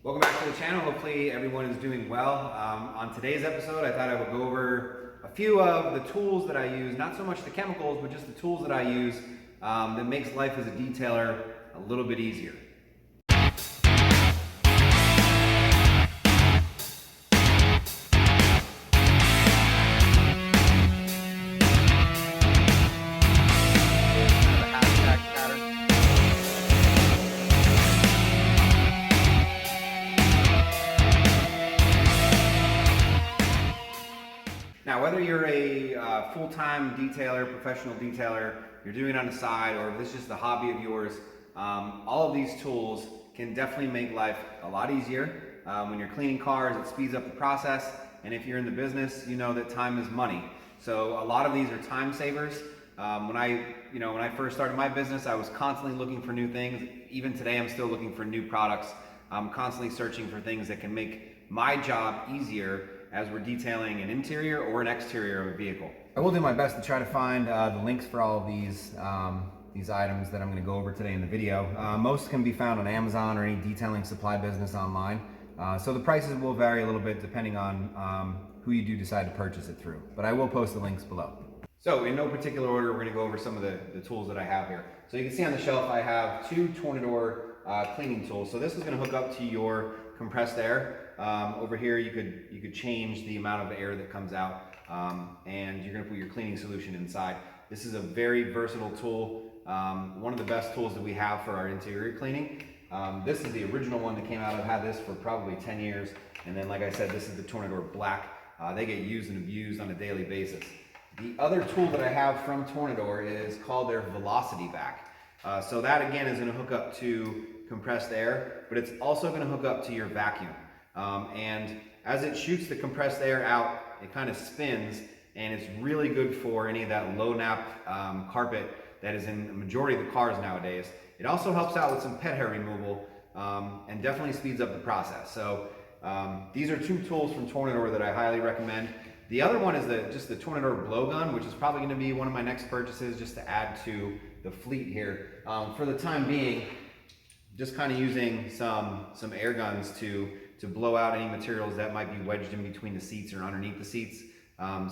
Welcome back to the channel. Hopefully everyone is doing well. On today's episode, I thought I would go over a few of the tools that I use, not so much the chemicals, but just the tools that I use that makes life as a detailer a little bit easier. Now, whether you're a full-time detailer, professional detailer, you're doing it on the side, or if this is just a hobby of yours, all of these tools can definitely make life a lot easier. When you're cleaning cars, it speeds up the process, and if you're in the business, you know that time is money. So a lot of these are time savers. When I first started my business, I was constantly looking for new things. Even today, I'm still looking for new products. I'm constantly searching for things that can make my job easier as we're detailing an interior or an exterior of a vehicle. I will do my best to try to find the links for all of these items that I'm going to go over today in the video. Most can be found on Amazon or any detailing supply business online. So the prices will vary a little bit depending on who you do decide to purchase it through. But I will post the links below. So in no particular order, we're going to go over some of the tools that I have here. So you can see on the shelf I have two Tornador cleaning tools. So this is going to hook up to your compressed air. Over here you could change the amount of air that comes out, and you're going to put your cleaning solution inside. This is a very versatile tool, one of the best tools that we have for our interior cleaning. This is the original one that came out. I've had this for probably 10 years, and then like I said, this is the Tornador Black. They get used and abused on a daily basis. The other tool that I have from Tornador is called their Velocity Vac. So that again is going to hook up to compressed air, but it's also going to hook up to your vacuum. And as it shoots the compressed air out, it kind of spins, and it's really good for any of that low nap carpet that is in the majority of the cars nowadays. It also helps out with some pet hair removal and definitely speeds up the process. So these are two tools from Tornador that I highly recommend. The other one is just the Tornador blowgun, which is probably going to be one of my next purchases just to add to the fleet here. For the time being, just kind of using some air guns to blow out any materials that might be wedged in between the seats or underneath the seats.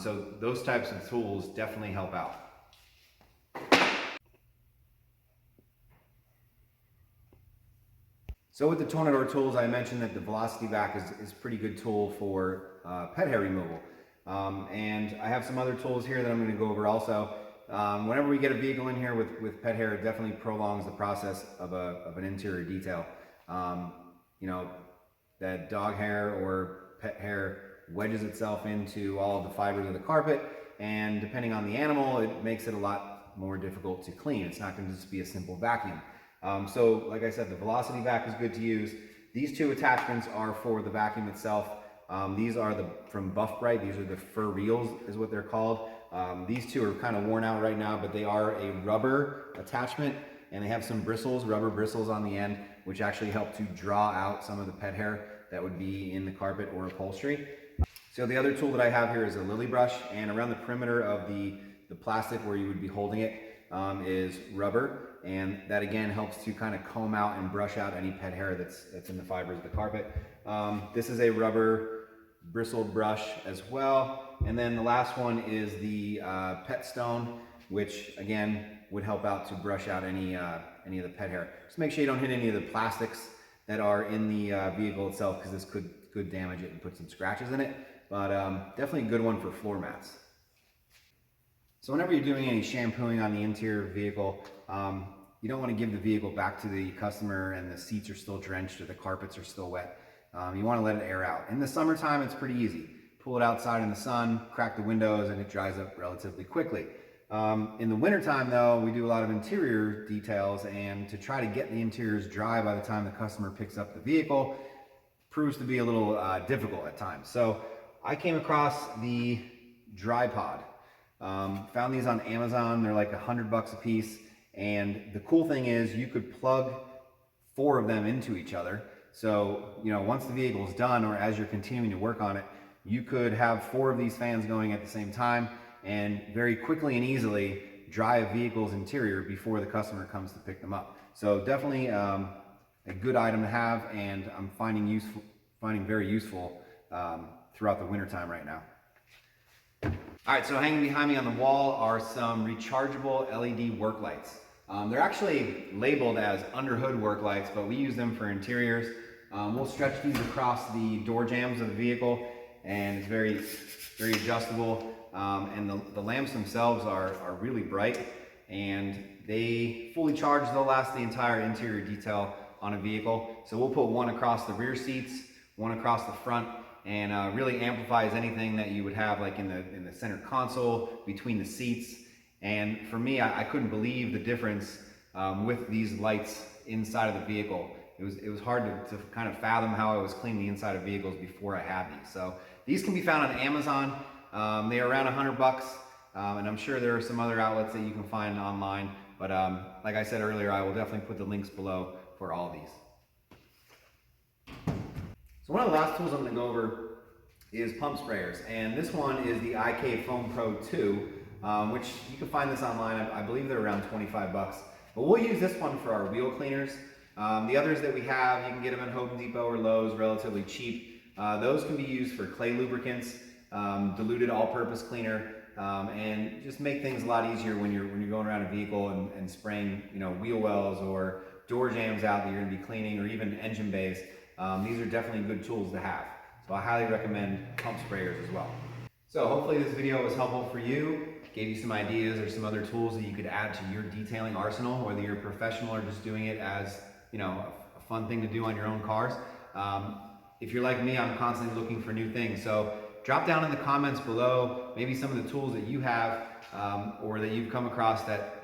So those types of tools definitely help out. So with the Tornador tools, I mentioned that the Velocity Vac is a pretty good tool for pet hair removal. And I have some other tools here that I'm going to go over also. Whenever we get a vehicle in here with pet hair, it definitely prolongs the process of an interior detail. That dog hair or pet hair wedges itself into all of the fibers of the carpet, and depending on the animal, it makes it a lot more difficult to clean. It's not going to just be a simple vacuum. So like I said, the Velocity Vac is good to use. These two attachments are for the vacuum itself. These are from Brite. These are the Fur-eels is what they're called. These two are kind of worn out right now, but they are a rubber attachment, and they have some bristles, rubber bristles on the end, which actually help to draw out some of the pet hair that would be in the carpet or upholstery. So the other tool that I have here is a lily brush, and around the perimeter of the plastic where you would be holding it is rubber, and that again helps to kind of comb out and brush out any pet hair that's in the fibers of the carpet. This is a rubber bristled brush as well, and then the last one is the pet stone, which again would help out to brush out any of the pet hair. Just make sure you don't hit any of the plastics that are in the vehicle itself, because this could damage it and put some scratches in it. But definitely a good one for floor mats. So whenever you're doing any shampooing on the interior vehicle, you don't want to give the vehicle back to the customer and the seats are still drenched or the carpets are still wet. You want to let it air out. In the summertime, it's pretty easy. Pull it outside in the sun, crack the windows, and it dries up relatively quickly. In the wintertime though, we do a lot of interior details, and to try to get the interiors dry by the time the customer picks up the vehicle proves to be a little difficult at times. So I came across the Dry Pod. Found these on Amazon. They're like $100 a piece, and the cool thing is you could plug 4 of them into each other. So once the vehicle is done, or as you're continuing to work on it, you could have 4 of these fans going at the same time and very quickly and easily dry a vehicle's interior before the customer comes to pick them up. So definitely a good item to have, and I'm finding very useful throughout the winter time right now. All right, so hanging behind me on the wall are some rechargeable LED work lights. They're actually labeled as under hood work lights, but we use them for interiors. We'll stretch these across the door jambs of the vehicle, and it's very adjustable. And the lamps themselves are really bright, and they fully charged. They'll last the entire interior detail on a vehicle. So we'll put one across the rear seats, one across the front, and really amplifies anything that you would have like in the center console, between the seats. And for me, I couldn't believe the difference with these lights inside of the vehicle. It was hard to kind of fathom how I was cleaning the inside of vehicles before I had these. So these can be found on Amazon. They are around $100, and I'm sure there are some other outlets that you can find online. But like I said earlier, I will definitely put the links below for all of these. So one of the last tools I'm going to go over is pump sprayers, and this one is the IK Foam Pro 2, which you can find this online. I believe they're around 25 bucks. But we'll use this one for our wheel cleaners. The others that we have, you can get them at Home Depot or Lowe's, relatively cheap. Those can be used for clay lubricants, diluted all-purpose cleaner, and just make things a lot easier when you're going around a vehicle and spraying, wheel wells or door jambs out that you're going to be cleaning, or even engine bays. These are definitely good tools to have. So I highly recommend pump sprayers as well. So hopefully this video was helpful for you, gave you some ideas or some other tools that you could add to your detailing arsenal, whether you're a professional or just doing it as a fun thing to do on your own cars. If you're like me, I'm constantly looking for new things. So drop down in the comments below maybe some of the tools that you have or that you've come across that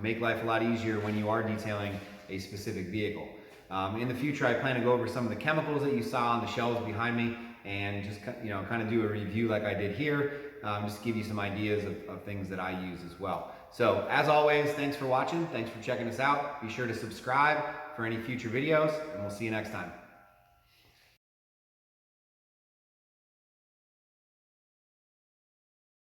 make life a lot easier when you are detailing a specific vehicle. In the future, I plan to go over some of the chemicals that you saw on the shelves behind me, and just kind of do a review like I did here, just give you some ideas of things that I use as well. So as always, thanks for watching, thanks for checking us out. Be sure to subscribe for any future videos, and we'll see you next time.